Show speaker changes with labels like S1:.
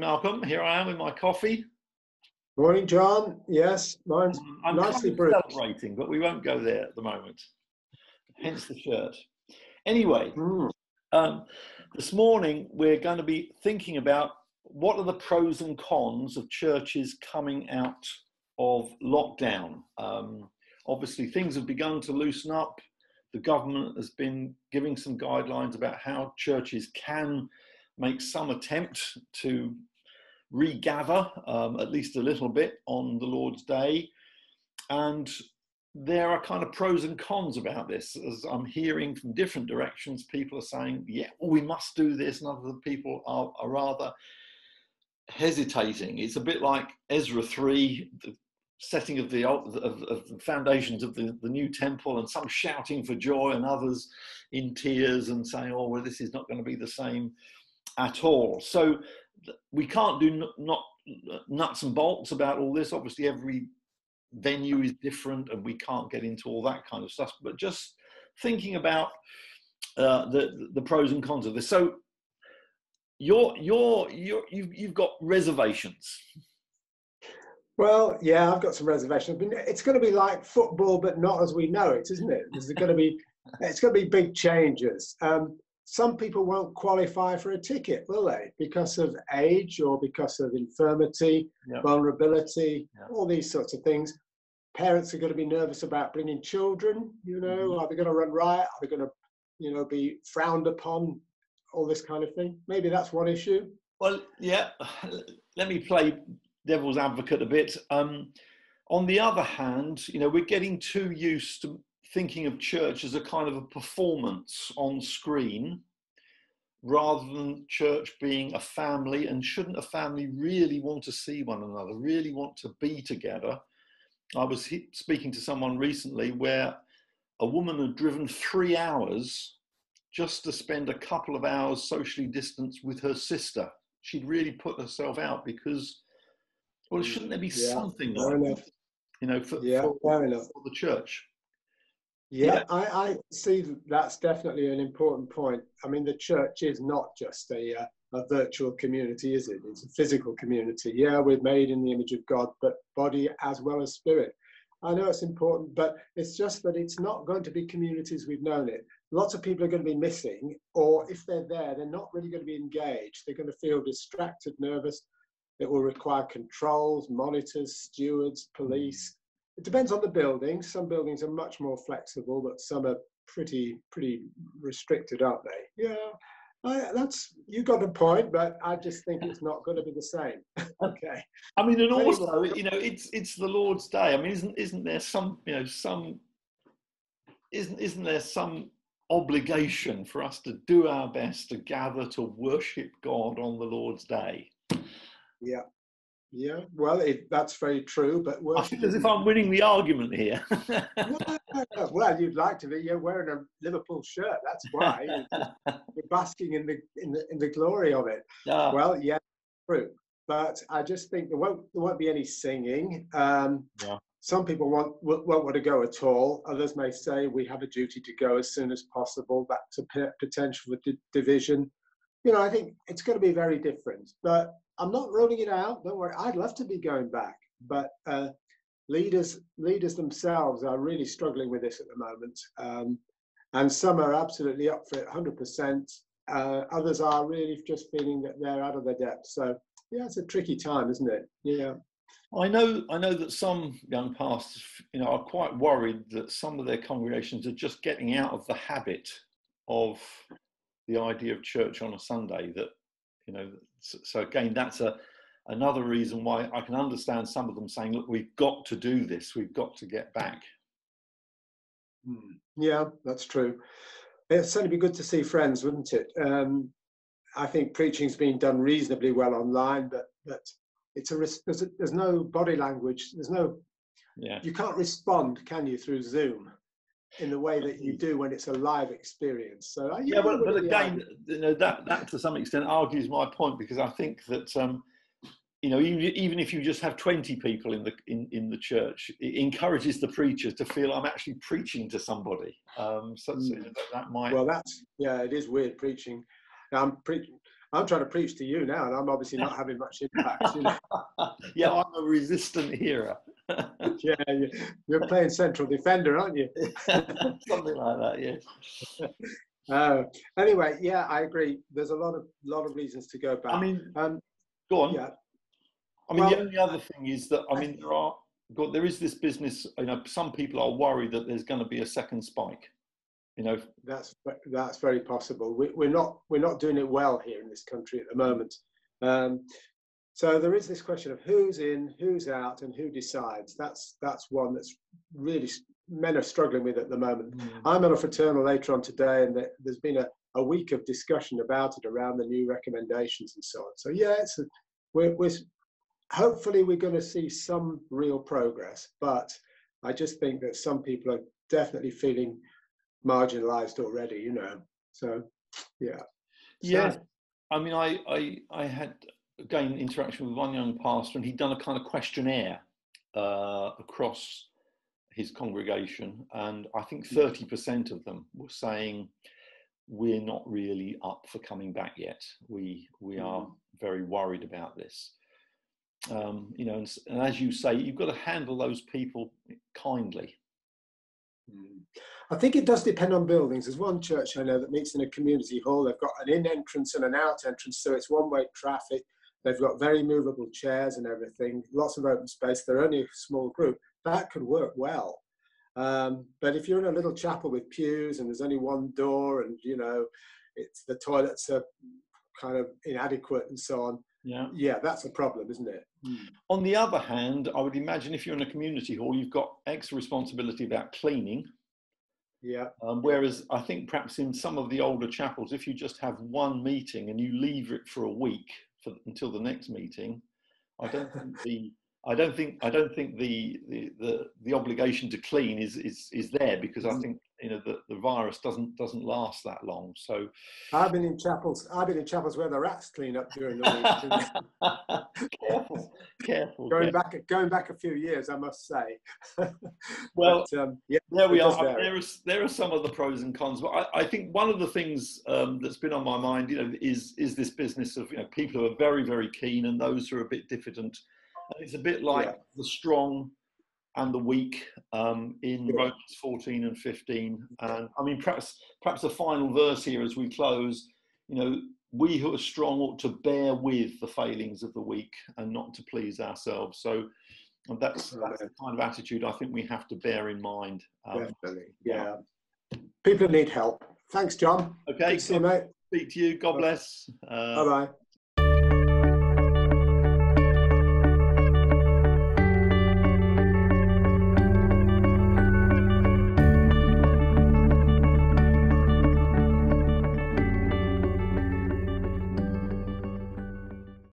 S1: Malcolm. Here I am with my coffee.
S2: Morning, John. Yes, mine's
S1: I'm
S2: nicely
S1: kind of
S2: brewed.
S1: celebrating, but we won't go there at the moment. Hence the shirt. Anyway, this morning we're going to be thinking about what are the pros and cons of churches coming out of lockdown. Obviously, things have begun to loosen up. The government has been giving some guidelines about how churches can make some attempt to regather, at least a little bit, on the Lord's Day. And there are kind of pros and cons about this. As I'm hearing from different directions, people are saying, yeah, well, we must do this, and other people are rather hesitating. It's a bit like Ezra 3, the setting of the foundations of the new temple, and some shouting for joy and others in tears and saying, oh, well, this is not going to be the same at all. So we can't do not nuts and bolts about all this. Obviously, every venue is different and we can't get into all that kind of stuff, but just thinking about the pros and cons of this. So you've got reservations.
S2: Well, yeah, I've got some reservations. It's going to be like football, but not as we know it, isn't it? It's going to be big changes. Some people won't qualify for a ticket, will they? Because of age or because of infirmity, vulnerability, all these sorts of things. Parents are going to be nervous about bringing children, are they going to run riot? Are they going to, be frowned upon? All this kind of thing. Maybe that's one issue.
S1: Well, yeah, let me play devil's advocate a bit. On the other hand, we're getting too used to thinking of church as a kind of a performance on screen rather than church being a family. And shouldn't a family really want to see one another, really want to be together? I was speaking to someone recently where a woman had driven 3 hours just to spend a couple of hours socially distanced with her sister. She'd really put herself out because, well, shouldn't there be something like that, for the church?
S2: Yeah, I see that's definitely an important point. I mean, the church is not just a virtual community, is it? It's a physical community. Yeah, we're made in the image of God, but body as well as spirit. I know it's important, but it's just that it's not going to be communities we've known it. Lots of people are going to be missing, or if they're there, they're not really going to be engaged. They're going to feel distracted, nervous. It will require controls, monitors, stewards, police. It depends on the building. Some buildings are much more flexible, but some are pretty restricted, aren't they? Yeah, you got a point, but I just think it's not going to be the same. Okay.
S1: I mean, and also, it's the Lord's Day. I mean, isn't there some, isn't there some obligation for us to do our best to gather to worship God on the Lord's Day?
S2: Yeah. Well, that's very true, but
S1: I feel as if I'm winning the argument here.
S2: No. Well, you'd like to be. You're wearing a Liverpool shirt. That's why you're basking in the glory of it. Well, yeah, true. But I just think there won't be any singing. Some people won't want to go at all. Others may say we have a duty to go as soon as possible. That's a potential for division. I think it's going to be very different. But I'm not ruling it out. Don't worry. I'd love to be going back. But leaders themselves are really struggling with this at the moment. And some are absolutely up for it 100%. Others are really just feeling that they're out of their depth. So, yeah, it's a tricky time, isn't it? Yeah.
S1: I know that some young pastors, are quite worried that some of their congregations are just getting out of the habit of the idea of church on a Sunday. That, so again, that's another reason why I can understand some of them saying, look, we've got to do this. We've got to get back.
S2: Yeah, that's true. It'd certainly be good to see friends, wouldn't it? I think preaching's been done reasonably well online, but there's no body language. You can't respond, can you, through Zoom in the way that you do when it's a live experience. So
S1: but again, that to some extent argues my point, because I think that even if you just have 20 people in the church, it encourages the preacher to feel I'm actually preaching to somebody. That might.
S2: Well, it is weird preaching. I'm trying to preach to you now, and I'm obviously not having much impact. You know?
S1: Yeah, I'm a resistant hearer.
S2: Yeah, you're playing central defender, aren't you?
S1: Something like that, yes.
S2: Anyway, yeah, I agree. There's a lot of reasons to go back.
S1: I mean, go on.
S2: Yeah.
S1: I mean, the only other thing is that, I mean, there is this business, you know, some people are worried that there's going to be a second spike, you know.
S2: That's very possible. We're not doing it well here in this country at the moment. So there is this question of who's in, who's out, and who decides. That's one that's really men are struggling with at the moment. I'm on a fraternal later on today, and there's been a week of discussion about it around the new recommendations and so on. So yeah, we're hopefully we're going to see some real progress, but I just think that some people are definitely feeling marginalized already, you know. So yeah.
S1: Yeah. I mean, I had again interaction with one young pastor, and he'd done a kind of questionnaire across his congregation, and I think 30% of them were saying we're not really up for coming back yet. We are very worried about this. You know, and as you say, you've got to handle those people kindly.
S2: I think it does depend on buildings. There's one church I know that meets in a community hall. They've got an in entrance and an out entrance, so it's one-way traffic. They've got very movable chairs and everything, lots of open space. They're only a small group. That could work well. But if you're in a little chapel with pews and there's only one door, and you know, the toilets are kind of inadequate and so on. Yeah, that's a problem, isn't it?
S1: On the other hand, I would imagine if you're in a community hall, you've got extra responsibility about cleaning.
S2: Yeah.
S1: Whereas I think perhaps in some of the older chapels, if you just have one meeting and you leave it for a week until the next meeting, I don't think the obligation to clean is there, because I think, you know, the virus doesn't last that long. So
S2: I've been in chapels where the rats clean up during the week. Careful. Going back a few years, I must say.
S1: Well,
S2: but, yeah,
S1: there we are. There are some of the pros and cons, but I think one of the things that's been on my mind, you know, is this business of, you know, people who are very, very keen and those who are a bit diffident. And it's a bit like the strong and the weak in Romans 14 and 15. And I mean, perhaps a final verse here as we close. You know, we who are strong ought to bear with the failings of the weak and not to please ourselves. So that's the kind of attitude I think we have to bear in mind.
S2: Definitely, yeah. People need help. Thanks, John.
S1: Okay,
S2: good to see you, mate.
S1: Speak to you. God bless.
S2: Bye-bye.